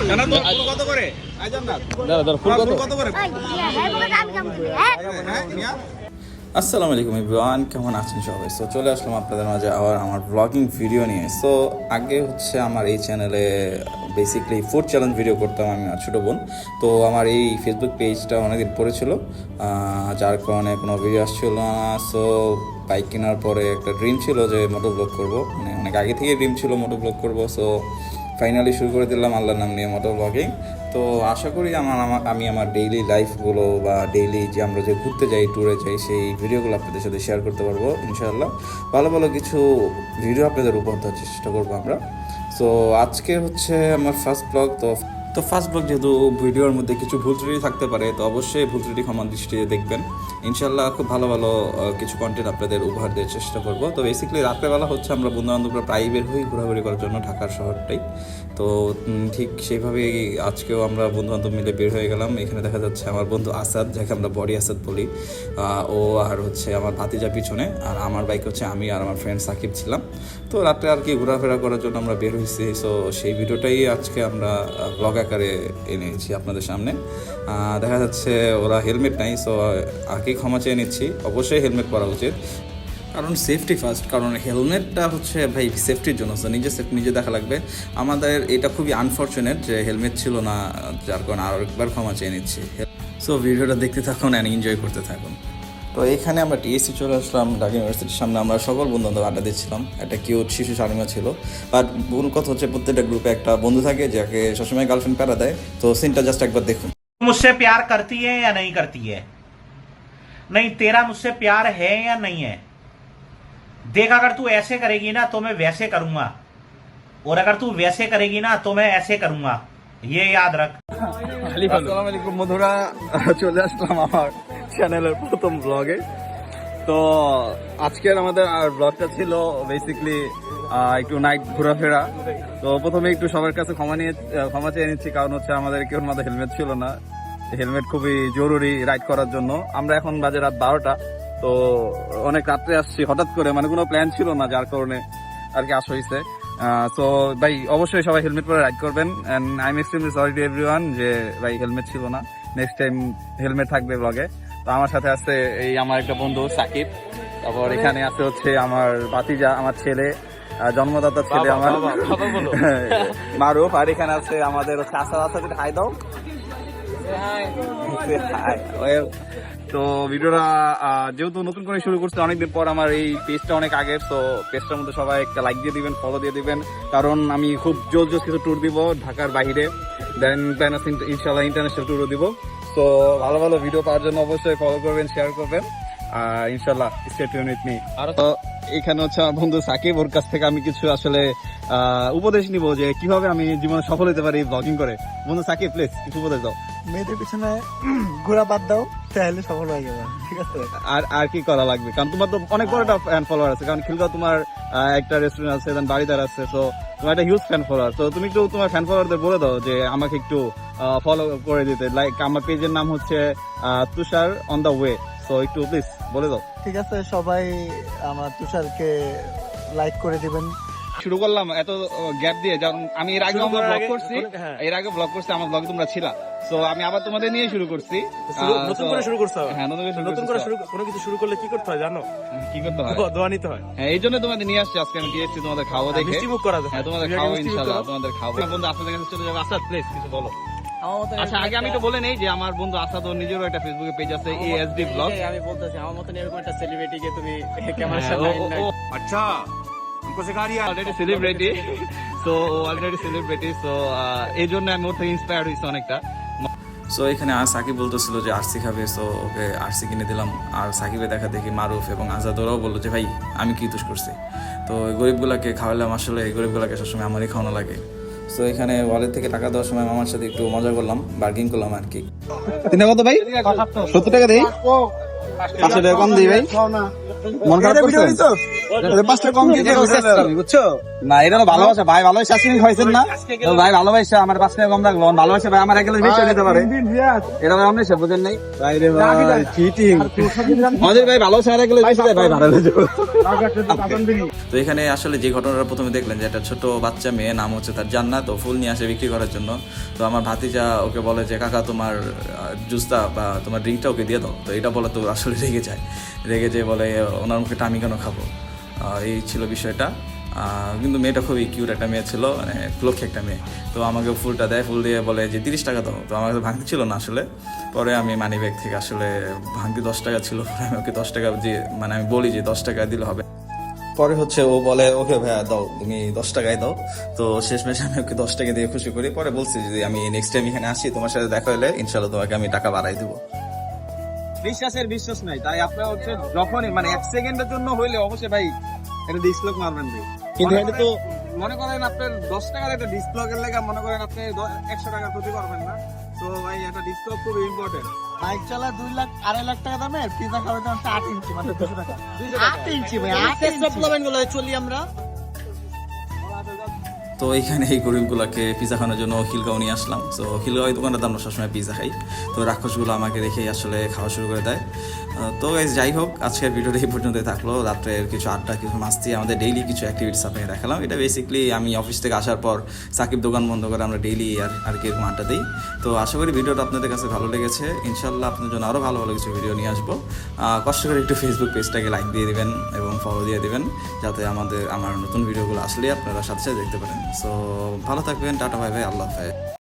কত করে আসসালামু আলাইকুম এভরিওয়ান, কেমন আছেন সবাই? সো চলে আসলাম আপনাদের মাঝে আবার আমার ব্লগিং ভিডিও নিয়ে। সো আগে হচ্ছে আমার এই চ্যানেলে বেসিক্যালি ফুড চ্যালেঞ্জ ভিডিও করতাম আমি আর ছোটো বোন। তো আমার এই ফেসবুক পেজটা অনেকদিন পরে ছিল, যার কারণে কোনো ভিডিও আসছিল না। সো বাইক কেনার পরে একটা ড্রিম ছিল যে মোটো ব্লগ করবো, মানে অনেক আগে থেকে ড্রিম ছিল মোটো ব্লগ করবো। সো ফাইনালি শুরু করে দিলাম আল্লাহর নাম নিয়ে মোটো ব্লগিং। তো আশা করি আমি আমার ডেইলি লাইফগুলো বা ডেইলি যে আমরা যে ঘুরতে যাই, ট্যুরে যাই, সেই ভিডিওগুলো আপনাদের সাথে শেয়ার করতে পারবো ইনশাআল্লাহ। ভালো ভালো কিছু ভিডিও আপনাদের উপহার দেওয়ার চেষ্টা করবো আমরা। সো আজকে হচ্ছে আমার ফার্স্ট ব্লগ। তো ফার্স্ট ব্লগ যেহেতু ভিডিওর মধ্যে কিছু ভুল ত্রুটি থাকতে পারে, তো অবশ্যই ভুল ত্রুটি ক্ষমা দৃষ্টিতে দেখবেন। ইনশাল্লাহ খুব ভালো ভালো কিছু কন্টেন্ট আপনাদের উপহার দেওয়ার চেষ্টা করব। তো বেসিক্যালি রাত্রেবেলা হচ্ছে আমরা বন্ধুবান্ধবরা প্রায় বের হই ঘোরাঘুরি করার জন্য ঢাকার শহরটাই। তো ঠিক সেইভাবেই আজকেও আমরা বন্ধুবান্ধব মিলে বের হয়ে গেলাম। এখানে দেখা যাচ্ছে আমার বন্ধু আসাদ, যাকে আমরা বডি আসাদ বলি, ও আর হচ্ছে আমার ভাতিজা পিছনে, আর আমার বাইক হচ্ছে আমি আর আমার ফ্রেন্ড সাকিব ছিলাম। তো রাত্রে আর কি ঘোরাফেরা করার জন্য আমরা বের হয়েছি। সো সেই ভিডিওটাই আজকে আমরা ব্লগ আকারে এনেছি আপনাদের সামনে। দেখা যাচ্ছে ওরা হেলমেট নাই, সো আগে ক্ষমা চেয়ে নিচ্ছি। অবশ্যই হেলমেট পরা উচিত, কারণ সেফটি ফার্স্ট। কারণ হেলমেটটা হচ্ছে ভাই সেফটির জন্য, সো নিজে সেফটি নিজে দেখা লাগবে। আমাদের এটা খুবই আনফর্চুনেট যে হেলমেট ছিল না, যার কারণে আরও একবার ক্ষমা চেয়ে নিচ্ছি। সো ভিডিওটা দেখতে থাকুন অ্যান্ড এনজয় করতে থাকুন। তো এখানে আমরা টিএসসি চলে আসলাম, ঢাকা ইউনিভার্সিটির সামনে। আমরা সকল বন্ধু বান্ধব আড্ডা দিচ্ছিলাম। একটা কিউট শিশু শালিমা ছিল। বাট ভুল কথা হচ্ছে প্রত্যেকটা গ্রুপে একটা বন্ধু থাকে যাকে সবসময় গার্লফ্রেন্ড প্যারা দেয়। তো সিনটা জাস্ট একবার দেখুন। मुझसे प्यार करती है या नहीं करती है? नहीं, तेरा मुझसे प्यार है या नहीं है? देख, अगर तू ऐसे करेगी ना तो मैं वैसे करूंगा, और अगर तू वैसे करेगी ना तो मैं ऐसे करूंगा, ये याद रख। আসসালামু আলাইকুম বন্ধুরা, চলে আসলাম আমার চ্যানেলের প্রথম ব্লগে। তো আজকের আমাদের ব্লগটা ছিল বেসিক্যালি একটু নাইট ঘোরাফেরা। তো প্রথমে একটু সবার কাছে ক্ষমা চেয়ে নিচ্ছি, কারণ হচ্ছে আমাদের কেউ মাথায় হেলমেট ছিল না। হেলমেট খুবই জরুরি রাইড করার জন্য। আমরা এখন বাজে রাত 12টা। তো অনেক রাত্রে আসছি হঠাৎ করে, মানে কোনো প্ল্যান ছিল না, যার কারণে আর কি আসা হয়েছে। সো ভাই অবশ্যই সবাই হেলমেট পরে রাইড করবেন। And I am extremely sorry to everyone যে ভাই হেলমেট ছিল না। নেক্সট টাইম হেলমেট থাকবে ব্লগে। তো আমার সাথে আছে এই আমার একটা বন্ধু সাকিব, তারপর এখানে আছে হচ্ছে আমার ভাতিজা, আমার ছেলে, জন্মদাতা ছেলে আমার মারুফ, আর এখানে আছে আমাদের হচ্ছে আসাদ। হাই দাও। তো ভিডিওটা যেহেতু নতুন করে শুরু করছে অনেকদিন পর, আমার এই পেজটা অনেক আগের। তো পেজটার মধ্যে সবাই একটা লাইক দিয়ে দিবেন, ফলো দিয়ে দিবেন, কারণ আমি খুব জোর কিছু ট্যুর দিব ঢাকার বাইরে, দেন ইনশাল্লাহ ইন্টারন্যাশনাল ট্যুরও দিব। তো ভালো ভালো ভিডিও পাওয়ার জন্য অবশ্যই ফলো করবেন, শেয়ার করবেন, ইনশাল্লাহ স্টে টিউন উইথ মি। আর তো এখানে হচ্ছে আমার বন্ধু সাকিব, ওর কাছ থেকে আমি কিছু আসলে উপদেশ নিব যে কিভাবে আমি জীবনে সফল হতে পারি ব্লগিং করে। বন্ধু সাকিব, প্লিজ কিছু উপদেশ দাও। মেয়েদের পিছনে ঘোরা বাদ দাও, তাহলে সফল হয়ে যাবে, ঠিক আছে? আর কি করা লাগবে? কারণ তোমার তো অনেক বড় একটা ফ্যান ফলোয়ার আছে, কারণ খিলগাঁও তোমার একটা রেস্টুরেন্ট আছে, দেন বাড়িদার আছে, তো তোমার একটা হিউজ ফ্যান ফলোয়ার। তো তুমি একটু তোমার ফ্যান ফলোয়ারদের বলে দাও যে আমাকে একটু ফলো করে দিতে। লাইক আমার পেজের নাম হচ্ছে তুষার অন দ্য ওয়ে। তো একটু প্লিজ বলে দাও। ঠিক আছে, সবাই আমার তুষারকে লাইক করে দিবেন। শুরু করলাম এত গ্যাপ দিয়ে, যেমন আমি এর আগে ব্লগ করছি, আমার ব্লগে তোমরা ছিলা। তো আমি আবার তোমাদের নিয়ে শুরু করছি। নতুন করে শুরু করছো? হ্যাঁ, নতুন করে কোনো কিছু শুরু করলে কি করতে হয় জানো? কি করতে হয়? দোয়া নিতে হয়। হ্যাঁ, এই জন্য তোমাদের নিয়ে আসছি আজকে। আমি টিএসসি তোমাদের খাওয়া দেখে মিষ্টি মুখ করা যায়। হ্যাঁ, তোমাদের খাওয়া ইনশাআল্লাহ তোমাদের খাওয়া। বন্ধু আপনাদের কাছে চলে যাবে। আসাদ, প্লিজ কিছু বলো। আচ্ছা, আগে আমি তো বলে নেই যে আমার বন্ধু আসাদ, ওর নিজেরও একটা ফেসবুকে পেজ আছে, ASD ব্লগ। আমি বলতেছি আমার মতন এরকম একটা সেলিব্রিটিকে তুমি ক্যামেরার সামনে। আচ্ছা, already celebrity. So already celebrity, so এই জন্য আমি ওর থেকে ইন্সপায়ার্ড হয়েছি অনেকটা। সো এখানে আর সাকিব বলতেছিল যে আরসি খাবে, সো ওকে আরসি কিনে দিলাম। আর সাকিবের দেখা দেখি মারুফ এবং আজাদ ওরাও বললো যে ভাই আমি কি দোষ করছি। তো গরিবগুলাকে খাওয়ালাম, আসলে এই গরিবগুলাকে সবসময় আমারই খাওয়ানো লাগে। সো এখানে ওয়ালেট থেকে টাকা দেওয়ার সময় মামার সাথে একটু মজা করলাম, বার্গিং করলাম আর কি। তিনটা কত ভাই? 70 টাকা দেই, 500 টাকা কম দিই ভাই। মন খারাপ করছেন? পাঁচটা কম দিয়ে বুঝছো না, এটা হলো ভালোবাসা ভাই, ভালোবাসা আজকে খাইছেন না তো ভাই, ভালোবাসা আমার 5 টাকা কম রাখলো, ভালোবাসা ভাই আমার 1 গ্লাস বেশি দিতে পারে, এটা ভাই আপনি সে বুঝেন নাই ভাই রে ভাই, চিটিং আমাদের ভাই ভালোবাসা আর 1 গ্লাস বেশি দেয় ভাই, ভালো হয়ে যাবে। তো এখানে আসলে যে ঘটনাটা প্রথমে দেখলেন, যে একটা ছোট বাচ্চা মেয়ে, নাম হচ্ছে তার জান্নাত, তো ফুল নিয়ে আসে বিক্রি করার জন্য। তো আমার ভাতিজা ওকে বলে যে কাকা তোমার জুসটা বা তোমার ড্রিঙ্কটা ওকে দিয়ে দাও। তো এটা বলে তো আসলে রেগে যায়, বলে ওনার মুখে আমি কেন খাবো, এই ছিল বিষয়টা। কিন্তু মেয়েটা খুবই কিউট একটা মেয়ে ছিল, মানে লক্ষ্য একটা মেয়ে। তো আমাকে ফুলটা দেয়, ফুল দিয়ে বলে যে 30 টাকা দাও। তো আমার কাছে ভাঙতি ছিল না আসলে, পরে আমি মানি ব্যাগ থেকে আসলে ভাঙতি 10 টাকা ছিল, পরে আমি ওকে 10 টাকা যে মানে আমি বলি যে 10 টাকা দিলে হবে। পরে হচ্ছে ও বলে ওকে ভাইয়া দাও, তুমি 10 টাকায় দাও। তো শেষমেশ আমি ওকে 10 টাকা দিয়ে খুশি করি। পরে বলছি যে আমি নেক্সট টাইম এখানে আসি, তোমার সাথে দেখা হলে ইনশাল্লাহ তোমাকে আমি টাকা বাড়াই দেবো। বিশ্বাসের বিশ্বাস নাই, তাই আপনার হচ্ছে যখনই মানে 1 সেকেন্ডের জন্য হইলে অবশ্যই ভাই একটা ডিসপ্লক মারবেন ভাই। কিন্তু এটা তো মনে করেন আপনার 10 টাকার একটা ডিসপ্লকের লেগে মনে করেন আপনি 100 টাকার ক্ষতি করবেন না। তো ভাই একটা ডিসপ্লক খুব ইম্পর্টেন্ট। বাইক চালা 2 লাখ 2.5 লাখ টাকা দামের পিজা খাওয়ার দাম 8 ইঞ্চি মানে 200 টাকা 8 ইঞ্চি ভাই 8 ইঞ্চি চলি আমরা। তো এইখানে এই গরিবগুলোকে পিজা খাওয়ানোর জন্য খিলগাঁও নিয়ে আসলাম। তো খিলগাঁও দোকানের আমরা সবসময় পিজা খাই। তো রাক্ষসগুলো আমাকে রেখেই আসলে খাওয়া শুরু করে দেয়। তো গাইস যাই হোক, আজকের ভিডিওটা এই পর্যন্তই থাকলো। রাত্রের কিছু আড্ডা, কিছু মাস্তি, আমাদের ডেইলি কিছু অ্যাক্টিভিটিস আপনাকে দেখালাম। এটা বেসিক্যালি আমি অফিস থেকে আসার পর সাকিব দোকান বন্ধ করে আমরা ডেইলি আর কি এরকম আড্ডা দিই। তো আশা করি ভিডিওটা আপনাদের কাছে ভালো লেগেছে। ইনশাল্লাহ আপনার জন্য আরও ভালো ভালো কিছু ভিডিও নিয়ে আসবো। কষ্ট করে একটু ফেসবুক পেজটাকে লাইক দিয়ে দিবেন এবং ফলো দিয়ে দিবেন, যাতে আমার নতুন ভিডিওগুলো আসলে আপনারা সাথে সাথে দেখতে পারেন। সো ভালো থাকবেন, টাটা, বাই বাই, আল্লাহ হাফেজ।